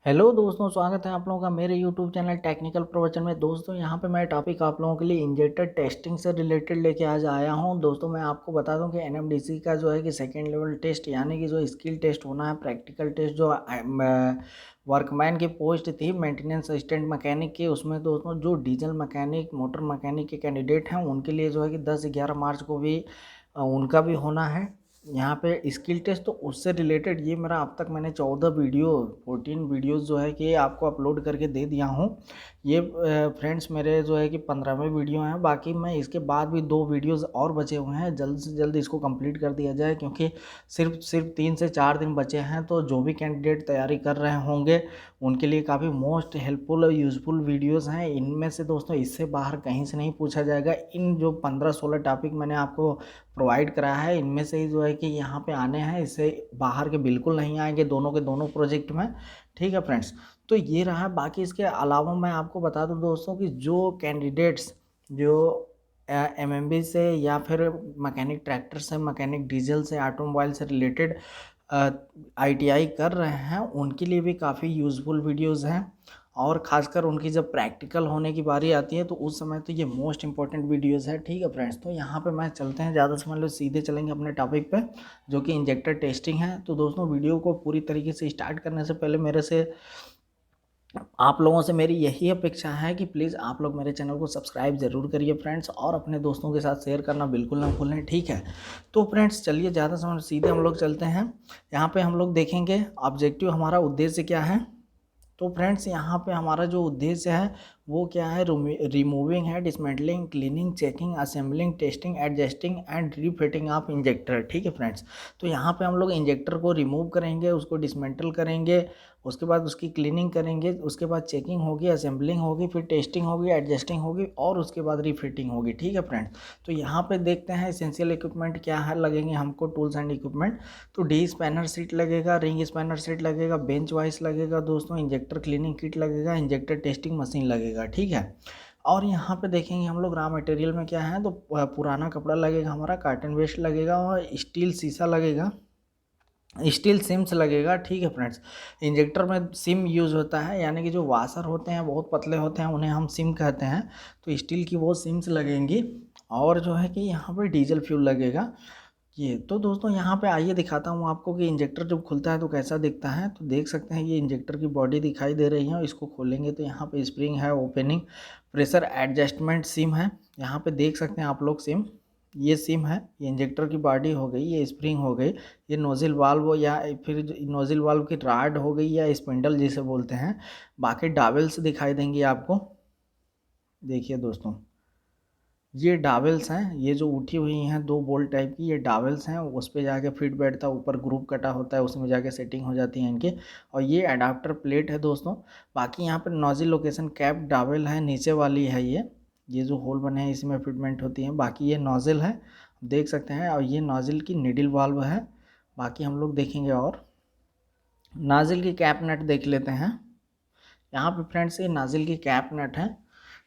Hello दोस्तों, स्वागत है आप लोगों का मेरे यूट्यूब चैनल टेक्निकल प्रवचन में। दोस्तों यहाँ पे मैं टॉपिक आप लोगों के लिए इंजेक्टर टेस्टिंग से रिलेटेड लेके आज आया हूँ। दोस्तों मैं आपको बता दूँ कि एनएमडीसी का जो है कि सेकेंड लेवल टेस्ट यानी कि जो स्किल टेस्ट होना है, प्रैक्टिकल टेस्ट जो वर्कमैन की पोस्ट थी मेंटेनेंस असिस्टेंट मैकेनिक की, उसमें दोस्तों जो डीजल मैकेनिक मोटर मैकेनिक के कैंडिडेट हैं उनके लिए जो है कि 10-11 मार्च को भी उनका भी होना है यहाँ पे स्किल टेस्ट। तो उससे रिलेटेड ये मेरा अब तक मैंने 14 वीडियोज़ जो है कि आपको अपलोड करके दे दिया हूँ। ये फ्रेंड्स मेरे जो है कि 15वें वीडियो हैं। बाकी मैं इसके बाद भी 2 वीडियोज़ और बचे हुए हैं, जल्द से जल्द इसको कंप्लीट कर दिया जाए क्योंकि सिर्फ 3 से 4 दिन बचे हैं। तो जो भी कैंडिडेट तैयारी कर रहे होंगे उनके लिए काफ़ी मोस्ट हेल्पफुल और यूज़फुल वीडियोज़ हैं। इनमें से दोस्तों इससे बाहर कहीं से नहीं पूछा जाएगा। इन जो 15-16 टॉपिक मैंने आपको प्रोवाइड कराया है इनमें से ही जो है कि यहाँ पे आने हैं, इससे बाहर के बिल्कुल नहीं आएंगे दोनों के दोनों प्रोजेक्ट में। ठीक है फ्रेंड्स, तो ये रहा। बाकी इसके अलावा मैं आपको बता दूं दोस्तों कि जो कैंडिडेट्स जो एमएमबी से या फिर मैकेनिक ट्रैक्टर से, मैकेनिक डीजल से, ऑटोमोबाइल से रिलेटेड आईटीआई कर रहे हैं उनके लिए भी काफ़ी यूज़फुल वीडियोज़ हैं। और ख़ासकर उनकी जब प्रैक्टिकल होने की बारी आती है तो उस समय तो ये मोस्ट इंपॉर्टेंट वीडियोज़ है। ठीक है फ्रेंड्स, तो यहाँ पे मैं चलते हैं, ज़्यादा समझ लो, सीधे चलेंगे अपने टॉपिक पे जो कि इंजेक्टर टेस्टिंग है। तो दोस्तों वीडियो को पूरी तरीके से स्टार्ट करने से पहले मेरे से आप लोगों से मेरी यही अपेक्षा है कि प्लीज़ आप लोग मेरे चैनल को सब्सक्राइब ज़रूर करिए फ्रेंड्स, और अपने दोस्तों के साथ शेयर करना बिल्कुल ना भूलें। ठीक है, तो फ्रेंड्स चलिए ज़्यादा समय सीधे हम लोग चलते हैं। यहाँ पे हम लोग देखेंगे ऑब्जेक्टिव, हमारा उद्देश्य क्या है। तो फ्रेंड्स यहाँ पे हमारा जो उद्देश्य है वो क्या है, रिमूविंग है, dismantling, cleaning, checking, assembling, testing, adjusting and refitting of injector. ठीक है फ्रेंड्स, तो यहाँ पे हम लोग इंजेक्टर को रिमूव करेंगे, उसको डिसमेंटल करेंगे, उसके बाद उसकी क्लीनिंग करेंगे, उसके बाद चेकिंग होगी, असेंबलिंग होगी, फिर टेस्टिंग होगी, एडजस्टिंग होगी और उसके बाद रीफिटिंग होगी। ठीक है फ्रेंड्स, तो यहाँ पे देखते हैं एसेंशियल इक्विपमेंट क्या है लगेंगे हमको, टूल्स एंड इक्विपमेंट। तो डी स्पैनर सीट लगेगा, रिंग स्पैनर सीट लगेगा, बेंच वाइस लगेगा दोस्तों, इंजेक्टर क्लीनिंग किट लगेगा, इंजेक्टर टेस्टिंग मशीन लगेगा। ठीक है, और यहाँ पे देखेंगे हम लोग रॉ मटेरियल में क्या है, तो पुराना कपड़ा लगेगा हमारा, कार्टन वेस्ट लगेगा और स्टील शीशा लगेगा, स्टील सिम्स लगेगा। ठीक है फ्रेंड्स, इंजेक्टर में सिम यूज़ होता है, यानी कि जो वाशर होते हैं बहुत पतले होते हैं उन्हें हम सिम कहते हैं, तो स्टील की वो सिम्स लगेंगी। और जो है कि यहाँ पे डीजल फ्यूल लगेगा। ये तो दोस्तों यहाँ पे आइए दिखाता हूँ आपको कि इंजेक्टर जब खुलता है तो कैसा दिखता है। तो देख सकते हैं ये इंजेक्टर की बॉडी दिखाई दे रही है, और इसको खोलेंगे तो यहाँ पे स्प्रिंग है, ओपनिंग, प्रेशर एडजस्टमेंट सिम है। यहाँ पे देख सकते हैं आप लोग सिम, ये सिम है, ये इंजेक्टर की बॉडी हो गई, ये स्प्रिंग हो गई, ये नोज़िल वाल्व या फिर नोज़िल वाल्व की रॉड हो गई या स्पिंडल जिसे बोलते हैं। बाकी डावल्स दिखाई देंगी आपको। देखिए दोस्तों, ये डावल्स हैं, ये जो उठी हुई हैं 2 बोल्ट टाइप की, ये डावल्स हैं, उस पे जाके फिट बैठता है, ऊपर ग्रुप कटा होता है, उसमें जाके सेटिंग हो जाती है इनके। और ये अडाप्टर प्लेट है दोस्तों। बाकी यहाँ पर नोजल लोकेशन कैप डावल है, नीचे वाली है ये जो होल बने हैं इसमें फिटमेंट होती है। बाकी ये नोजल है, देख सकते हैं, और ये नोजल की निडल वाल्व है। बाकी हम लोग देखेंगे, और नाजिल की कैप नट देख लेते हैं। यहाँ पे फ्रेंड्स ये नाजिल की कैप नट है।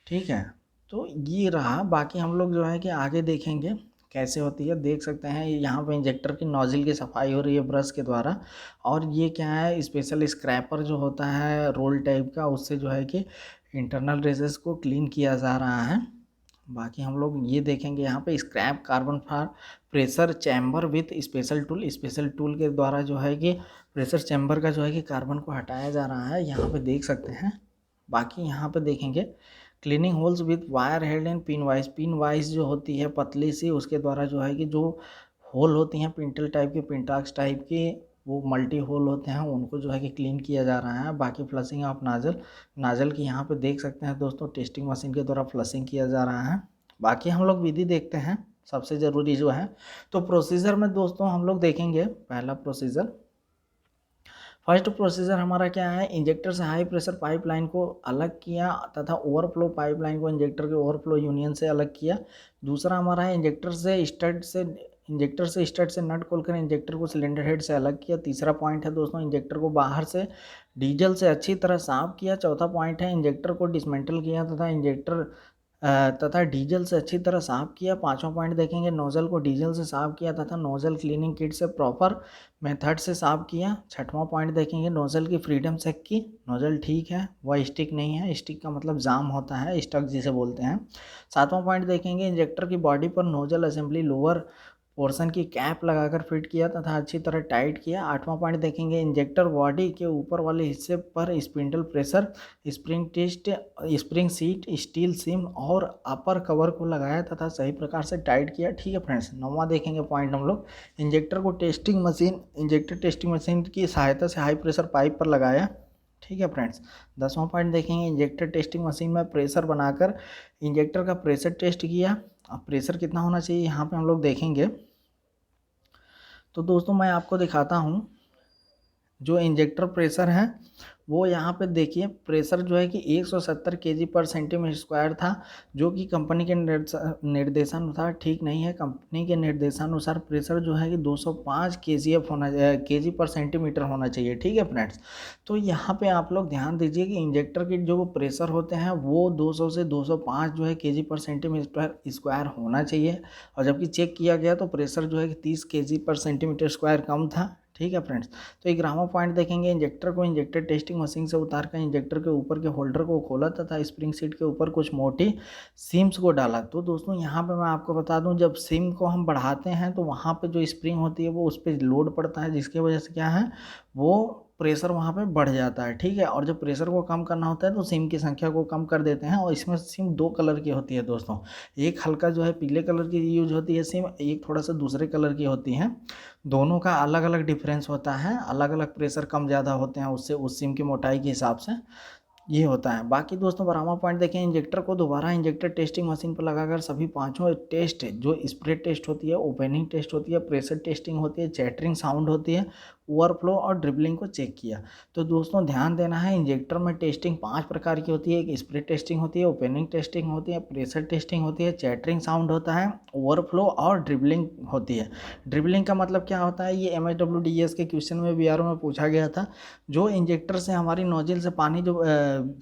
ठीक है, तो ये रहा। बाकी हम लोग जो है कि आगे देखेंगे कैसे होती है। देख सकते हैं यहाँ पे इंजेक्टर की नोजल की सफाई हो रही है ब्रश के द्वारा। और ये क्या है, स्पेशल स्क्रैपर जो होता है रोल टाइप का, उससे जो है कि इंटरनल रेसेस को क्लीन किया जा रहा है। बाकी हम लोग ये देखेंगे यहाँ पे scrap carbon for pressure chamber with special tool के द्वारा जो है कि प्रेशर चैम्बर का जो है कि कार्बन को हटाया जा रहा है, यहाँ पे देख सकते हैं। बाकी यहाँ पे देखेंगे cleaning holes with wire head and pin wise जो होती है पतली सी, उसके द्वारा जो है कि जो होल होती हैं पिंटल टाइप की, पिंटाक्स टाइप की, वो मल्टी होल होते हैं, उनको जो है कि क्लीन किया जा रहा है। बाकी फ्लशिंग ऑफ नाजल की यहाँ पे देख सकते हैं दोस्तों, टेस्टिंग मशीन के द्वारा फ्लशिंग किया जा रहा है। बाकी हम लोग विधि देखते हैं सबसे ज़रूरी जो है। तो प्रोसीजर में दोस्तों हम लोग देखेंगे पहला प्रोसीजर। फर्स्ट प्रोसीजर हमारा क्या है, इंजेक्टर से हाई प्रेशर पाइपलाइन को अलग किया तथा ओवरफ्लो पाइपलाइन को इंजेक्टर के ओवरफ्लो यूनियन से अलग किया। दूसरा हमारा है इंजेक्टर से स्टड से नट खोलकर इंजेक्टर को सिलेंडर हेड से अलग किया। तीसरा पॉइंट है दोस्तों, इंजेक्टर को बाहर से डीजल से अच्छी तरह साफ किया। चौथा पॉइंट है इंजेक्टर को डिसमेंटल किया तथा इंजेक्टर तथा डीजल से अच्छी तरह साफ़ किया। 5वां पॉइंट देखेंगे, नोज़ल को डीजल से साफ़ किया तथा नोज़ल क्लीनिंग किट से प्रॉपर मेथड से साफ़ किया। 6वां पॉइंट देखेंगे, नोज़ल की फ्रीडम चेक की, नोज़ल ठीक है, वह स्टिक नहीं है, स्टिक का मतलब जाम होता है, स्टक जिसे बोलते हैं। 7वां पॉइंट देखेंगे, इंजेक्टर की बॉडी पर नोज़ल असेंबली लोअर पोर्शन की कैप लगाकर फिट किया तथा अच्छी तरह टाइट किया। 8वां पॉइंट देखेंगे, इंजेक्टर बॉडी के ऊपर वाले हिस्से पर spindle pressure, spring test, spring seat, steel shim और अपर कवर को लगाया तथा सही प्रकार से टाइट किया। ठीक है फ्रेंड्स। 9वां देखेंगे पॉइंट हम लोग, इंजेक्टर टेस्टिंग मशीन की सहायता से हाई प्रेशर पाइप पर लगाया। ठीक है फ्रेंड्स। 10वां पॉइंट देखेंगे, इंजेक्टर टेस्टिंग मशीन में प्रेशर बनाकर इंजेक्टर का प्रेशर टेस्ट किया। अब प्रेशर कितना होना चाहिए यहाँ पे हम लोग देखेंगे। तो दोस्तों मैं आपको दिखाता हूँ, जो इंजेक्टर प्रेशर है वो यहाँ पे देखिए, प्रेशर जो है कि 170 kg पर सेंटीमीटर स्क्वायर था, जो कि कंपनी के निर्देशानुसार ठीक नहीं है। कंपनी के निर्देशानुसार प्रेशर जो है कि 205 kg पर सेंटीमीटर होना चाहिए। ठीक है फ्रेंड्स। तो यहाँ पे आप लोग ध्यान दीजिए कि इंजेक्टर के जो प्रेशर होते हैं वो 200 से 205 जो है kg पर सेंटीमीटर स्क्वायर होना चाहिए, और जबकि चेक किया गया तो प्रेशर जो है कि 30 kg पर सेंटीमीटर स्क्वायर कम था। ठीक है फ्रेंड्स। तो 11वां पॉइंट देखेंगे, इंजेक्टर टेस्टिंग मशीन से उतार कर इंजेक्टर के ऊपर के होल्डर को खोला तथा स्प्रिंग सीट के ऊपर कुछ मोटी सीम्स को डाला। तो दोस्तों यहाँ पे मैं आपको बता दूं, जब सीम को हम बढ़ाते हैं तो वहाँ पे जो स्प्रिंग होती है वो उस पर लोड पड़ता है, जिसकी वजह से क्या है, वो प्रेशर वहाँ पे बढ़ जाता है। ठीक है। और जब प्रेशर को कम करना होता है तो सिम की संख्या को कम कर देते हैं। और इसमें सिम 2 कलर की होती है दोस्तों, एक हल्का जो है पीले कलर की यूज होती है सिम, एक थोड़ा सा दूसरे कलर की होती है। दोनों का अलग अलग डिफरेंस होता है, अलग अलग प्रेशर कम ज़्यादा होते हैं उससे, उस सिम की मोटाई के हिसाब से ये होता है। बाकी दोस्तों 12वां पॉइंट देखें, इंजेक्टर को दोबारा इंजेक्टर टेस्टिंग मशीन पर लगाकर सभी पांचों टेस्ट, जो स्प्रे टेस्ट होती है, ओपनिंग टेस्ट होती है, प्रेशर टेस्टिंग होती है, चैटरिंग साउंड होती है, ओवरफ्लो और ड्रिबलिंग को चेक किया। तो दोस्तों ध्यान देना है, इंजेक्टर में टेस्टिंग 5 प्रकार की होती है। एक स्प्रे टेस्टिंग होती है, ओपनिंग टेस्टिंग होती है, प्रेशर टेस्टिंग होती है, चैटरिंग साउंड होता है, ओवरफ्लो और ड्रिबलिंग होती है। ड्रिबलिंग का मतलब क्या होता है, ये MSWDS के क्वेश्चन में BRO में पूछा गया था। जो इंजेक्टर से हमारी नोजल से पानी जो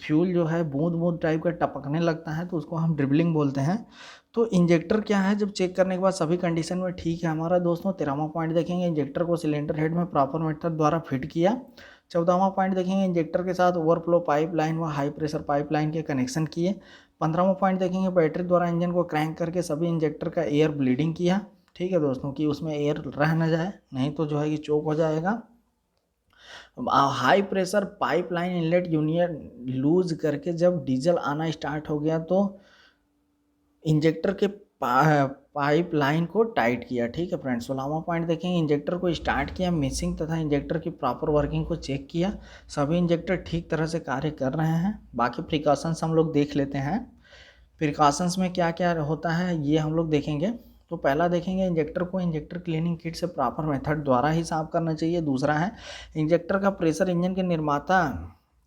फ्यूल जो है बूंद बूंद टाइप का टपकने लगता है तो उसको हम ड्रिबलिंग बोलते हैं। तो इंजेक्टर क्या है, जब चेक करने के बाद सभी कंडीशन में ठीक है हमारा। दोस्तों 13वां पॉइंट देखेंगे, इंजेक्टर को सिलेंडर हेड में प्रॉपर मेथड द्वारा फिट किया। 14वां पॉइंट देखेंगे, इंजेक्टर के साथ ओवरफ्लो पाइपलाइन व हाई प्रेशर पाइपलाइन के कनेक्शन किए। 15वां पॉइंट देखेंगे, बैटरी द्वारा इंजन को क्रैंक करके सभी इंजेक्टर का एयर ब्लीडिंग किया। ठीक है दोस्तों, कि उसमें एयर रह न जाए, नहीं तो जो है कि चोक हो जाएगा। High pressure pipeline inlet union loose करके जब डीजल आना स्टार्ट हो गया तो इंजेक्टर के पाइपलाइन को टाइट किया। ठीक है फ्रेंड्स। 16वां पॉइंट देखेंगे, इंजेक्टर को स्टार्ट किया, मिसिंग तथा इंजेक्टर की प्रॉपर वर्किंग को चेक किया। सभी इंजेक्टर ठीक तरह से कार्य कर रहे हैं। बाकी प्रिकॉशंस हम लोग देख लेते हैं। प्रिकॉशंस में क्या क्या होता है ये हम लोग देखेंगे। तो पहला देखेंगे, इंजेक्टर को इंजेक्टर क्लीनिंग किट से प्रॉपर मेथड द्वारा ही साफ करना चाहिए। दूसरा है, इंजेक्टर का प्रेशर इंजन के निर्माता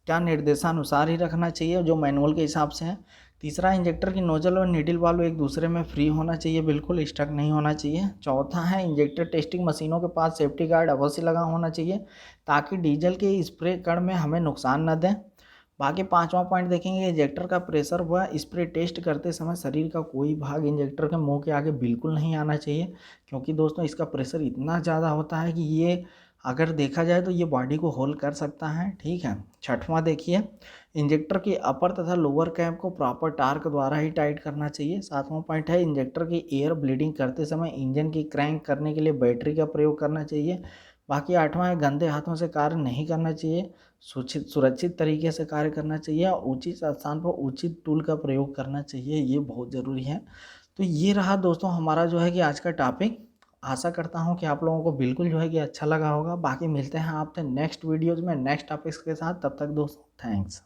क्या निर्देशानुसार ही रखना चाहिए, जो मैनुअल के हिसाब से है। तीसरा, इंजेक्टर की नोजल और नीडल वाल्व एक दूसरे में फ्री होना चाहिए, बिल्कुल स्टक नहीं होना चाहिए। चौथा है, इंजेक्टर टेस्टिंग मशीनों के पास सेफ्टी गार्ड अवश्य लगा होना चाहिए ताकि डीजल के स्प्रे कण में हमें नुकसान न दें। बाकी 5वां पॉइंट देखेंगे, इंजेक्टर का प्रेशर व स्प्रे टेस्ट करते समय शरीर का कोई भाग इंजेक्टर के मुंह के आगे बिल्कुल नहीं आना चाहिए, क्योंकि दोस्तों इसका प्रेशर इतना ज़्यादा होता है कि ये अगर देखा जाए तो ये बॉडी को होल कर सकता है। ठीक है। 6वां देखिए, इंजेक्टर की अपर तथा लोअर कैप को प्रॉपर टार्क द्वारा ही टाइट करना चाहिए। 7वां पॉइंट है, इंजेक्टर की एयर ब्लीडिंग करते समय इंजन की क्रैंक करने के लिए बैटरी का प्रयोग करना चाहिए। बाकी 8वां है, गंदे हाथों से कार्य नहीं करना चाहिए, सुरक्षित तरीके से कार्य करना चाहिए और उचित स्थान पर उचित टूल का प्रयोग करना चाहिए, ये बहुत ज़रूरी है। तो ये रहा दोस्तों हमारा जो है कि आज का टॉपिक। आशा करता हूँ कि आप लोगों को बिल्कुल जो है कि अच्छा लगा होगा। बाकी मिलते हैं आपसे नेक्स्ट वीडियोज़ में नेक्स्ट टॉपिक्स के साथ। तब तक दोस्तों थैंक्स।